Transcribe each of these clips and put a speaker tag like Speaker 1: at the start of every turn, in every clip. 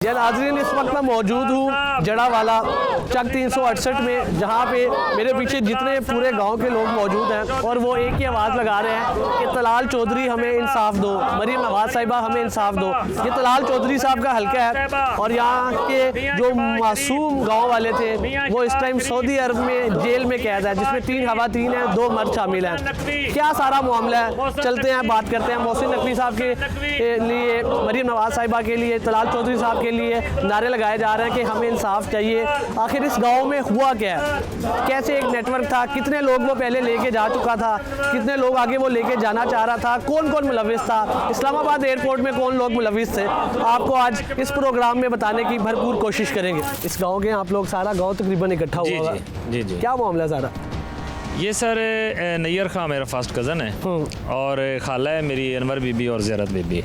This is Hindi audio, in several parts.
Speaker 1: नाज़रीन, इस वक्त मैं मौजूद हूँ जड़ावाला चक 368 में, जहाँ पे मेरे पीछे जितने पूरे गांव के लोग मौजूद हैं और वो एक ही आवाज़ लगा रहे हैं कि तलाल चौधरी हमें इंसाफ दो, मरीम नवाज साहिबा हमें इंसाफ दो। ये तलाल चौधरी साहब का हल्का है और यहाँ के जो मासूम गाँव वाले थे वो इस टाइम सऊदी अरब में जेल में कैद है, जिसमें 3 खवातीन हैं, 2 मर्द शामिल हैं। क्या सारा मामला है, चलते हैं बात करते हैं। मोहसिन नकवी साहब के लिए, मरीम नवाज साहिबा के लिए, तलाल चौधरी साहब के लिए नारे लगाए जा रहे हैं कि हमें इंसाफ चाहिए। आखिर इस गांव में हुआ क्या है, कैसे एक नेटवर्क था, कितने लोग वो पहले लेके जा चुका था, कितने लोग आगे वो लेके जाना चाह रहा था, कौन कौन मुलविस था, इस्लामाबाद एयरपोर्ट में कौन लोग मुलविस थे, आपको आज इस प्रोग्राम में बताने की भरपूर कोशिश करेंगे। इस गाँव के आप लोग, सारा गाँव तकरीबन इकट्ठा हुआ है, जी, क्या मामला है सारा?
Speaker 2: ये सर नैयर खां मेरा फर्स्ट कज़न है और खाला है मेरी अनवर बीबी और ज़ियारत बीबी।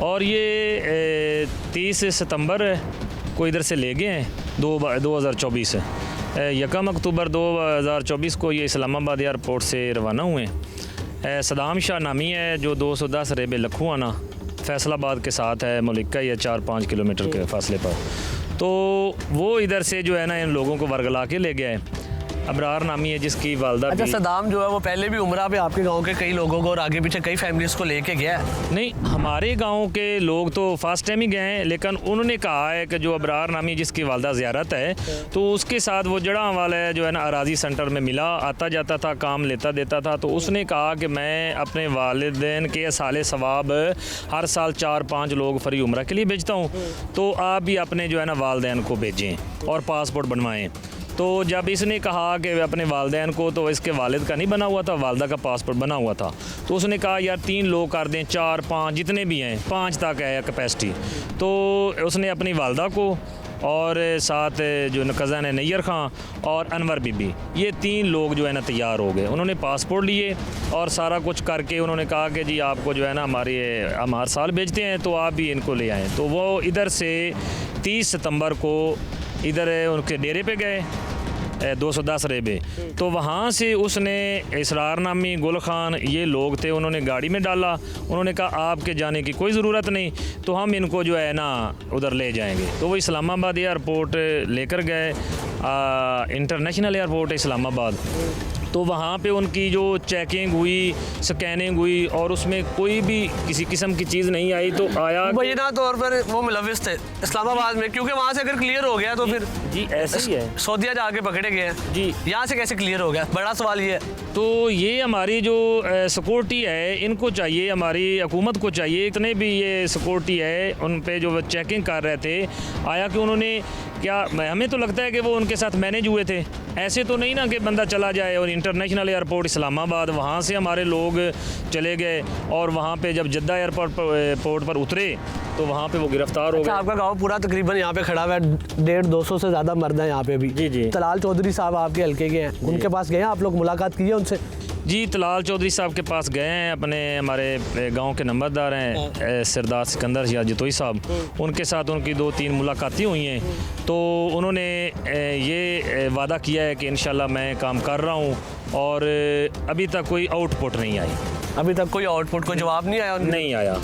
Speaker 2: और ये 30 सितंबर को इधर से ले गए हैं 2024 यकम अक्टूबर 2024 को ये इस्लामाबाद एयरपोर्ट से रवाना हुए। सदाम शाह नामी है जो 210 रेबे लखुआना फैसलाबाद के साथ है, मलिका या 4-5 किलोमीटर के फासले पर। तो वो इधर से जो है ना इन लोगों को वर्गला के ले गया है। अबरार नामी है जिसकी वालदा।
Speaker 1: अच्छा, सदाम जो है वो पहले भी उमरा पे आपके गांव के कई लोगों को और आगे पीछे कई फैमिलीज को लेके गया है?
Speaker 2: नहीं, हमारे गांव के लोग तो फर्स्ट टाइम ही गए हैं, लेकिन उन्होंने कहा है कि जो अबरार नामी जिसकी वालदा ज़ियारत है तो उसके साथ वो जड़ा वाला है जो है ना अराजी सेंटर में मिला, आता जाता था, काम लेता देता था। तो उसने कहा कि मैं अपने वालिदैन के साले सवाब हर साल 4-5 लोग फ्री उम्रा के लिए भेजता हूँ, तो आप भी अपने जो है ना वालिदैन को भेजें और पासपोर्ट बनवाएँ। तो जब इसने कहा कि अपने वालिदैन को, तो इसके वालिद का नहीं बना हुआ था, वालदा का पासपोर्ट बना हुआ था। तो उसने कहा यार 3 लोग कर दें, 4-5 जितने भी हैं, 5 तक है कैपेसिटी। तो उसने अपनी वालदा को और साथ जो कज़न है नैयर खां और अनवर बीबी, ये 3 लोग जो है ना तैयार हो गए। उन्होंने पासपोर्ट लिए और सारा कुछ करके उन्होंने कहा कि जी आपको जो है ना हम हर साल भेजते हैं तो आप भी इनको ले आएँ। तो वो इधर से 30 सितंबर को इधर उनके डेरे पे गए 210 रेबे। तो वहाँ से उसने इसरार नामी, गुल खान, ये लोग थे, उन्होंने गाड़ी में डाला। उन्होंने कहा आपके जाने की कोई ज़रूरत नहीं, तो हम इनको जो है ना उधर ले जाएंगे। तो वो इस्लामाबाद एयरपोर्ट लेकर गए, इंटरनेशनल एयरपोर्ट इस्लामाबाद। तो वहाँ पे उनकी जो चेकिंग हुई, स्कैनिंग हुई और उसमें कोई भी किसी किस्म की चीज़ नहीं आई। तो आया
Speaker 1: मुबैना तौर पर वो मुलविस थे इस्लामाबाद में, क्योंकि वहाँ से अगर क्लियर हो गया तो फिर
Speaker 2: जी ऐसे ही है,
Speaker 1: सऊदीया जाके पकड़े गए हैं
Speaker 2: जी,
Speaker 1: यहाँ से कैसे क्लियर हो गया, बड़ा सवाल ये है।
Speaker 2: तो ये हमारी जो सिक्योरिटी है, इनको चाहिए, हमारी हुकूमत को चाहिए, इतने भी ये सिक्योरिटी है उन पे जो चेकिंग कर रहे थे, आया कि उन्होंने क्या, हमें तो लगता है कि वो उनके साथ मैनेज हुए थे। ऐसे तो नहीं ना कि बंदा चला जाए। और इंटरनेशनल एयरपोर्ट इस्लामाबाद, वहाँ से हमारे लोग चले गए और वहाँ पे जब जद्दा एयरपोर्ट पर उतरे तो वहाँ पे वो गिरफ्तार हो गए।
Speaker 1: आपका गांव पूरा तकरीबन यहाँ पे खड़ा हुआ है, 150-200 से ज़्यादा मर्द हैं यहाँ पे भी।
Speaker 2: जी।
Speaker 1: तलाल चौधरी साहब आपके हल्के के हैं, उनके पास गए हैं आप लोग, मुलाकात की है उनसे?
Speaker 2: जी, तलाल चौधरी साहब के पास गए हैं, अपने हमारे गांव के नंबरदार हैं सरदार सिकंदर या जतोई साहब, उनके साथ उनकी 2-3 मुलाकातें हुई हैं। तो उन्होंने ये वादा किया है कि इंशाल्लाह मैं काम कर रहा हूँ और अभी तक कोई आउटपुट नहीं आई।
Speaker 1: अभी तक कोई आउटपुट, कोई जवाब नहीं आया?
Speaker 2: नहीं आया।